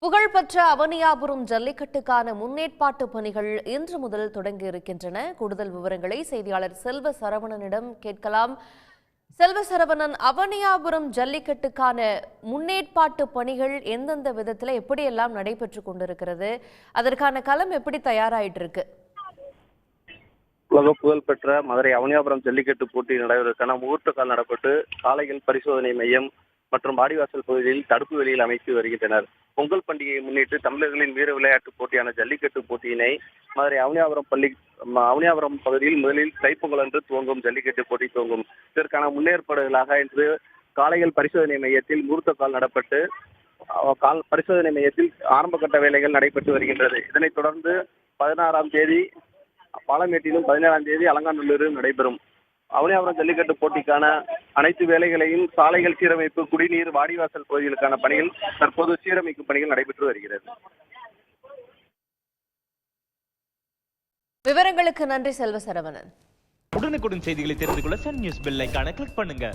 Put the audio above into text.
புகழ்பெற்ற அவனியாபுரம் ஜல்லிக்கட்டுக்கான முன்னேற்பாட்டு பணிகள் இன்று முதல் தொடங்கி இருக்கின்றன. கூடுதல் விவரங்களை செய்தியாளர் செல்வ சரவணனிடம் கேட்கலாம். செல்வ சரவணன், அவனியாபுரம் ஜல்லிக்கட்டுக்கான முன்னேற்பாட்டு பணிகள் எந்தெந்த விதத்தில் எப்படியெல்லாம் நடைபெற்று கொண்டிருக்கிறது, அதற்கான களம் எப்படி தயாராயிட்டு இருக்கு? உலக புகழ்பெற்ற மதுரை அவனியாபுரம் ஜல்லிக்கட்டு போட்டி நடைபெறுவதற்கான முகூர்த்த கால் நடப்பட்டு காளைகள் பரிசோதனை மையம் மற்றும் வாடிவாசல் பகுதியில் தடுப்பு வேலியில் அமைத்து வருகின்றனர். பொங்கல் பண்டிகையை முன்னிட்டு தமிழர்களின் வீர விளையாட்டு போட்டியான ஜல்லிக்கட்டு போட்டியினை மதுரை அவனியாபுரம் பகுதியில் முதலில் தைப்பொங்கல் அன்று துவங்கும் ஜல்லிக்கட்டு போட்டி துவங்கும். இதற்கான முன்னேற்பாடுகளாக இன்று காளைகள் பரிசோதனை மையத்தில் முகூர்த்த கால் நடப்பட்டு பரிசோதனை மையத்தில் ஆரம்ப கட்ட வேலைகள் நடைபெற்று வருகின்றது. இதனைத் தொடர்ந்து 16ஆம் தேதி பாலமேட்டிலும் 17ஆம் தேதி அலங்காநல்லூரிலும் நடைபெறும். அவனியாபுரம் ஜல்லிக்கட்டு போட்டிக்கான அனைத்து வேலைகளையும் சாலைகள் சீரமைப்பு, குடிநீர், வாடிவாசல் பகுதிகளுக்கான பணிகள் தற்போது சீரமைக்கும் பணிகள் நடைபெற்று வருகிறது. விவரங்களுக்கு நன்றி செல்வ சரவணன். உடனுக்குடன் செய்திகளை தெரிந்து கொள்ள சன் நியூஸ் பெல் ஐகானை கிளிக் பண்ணுங்க.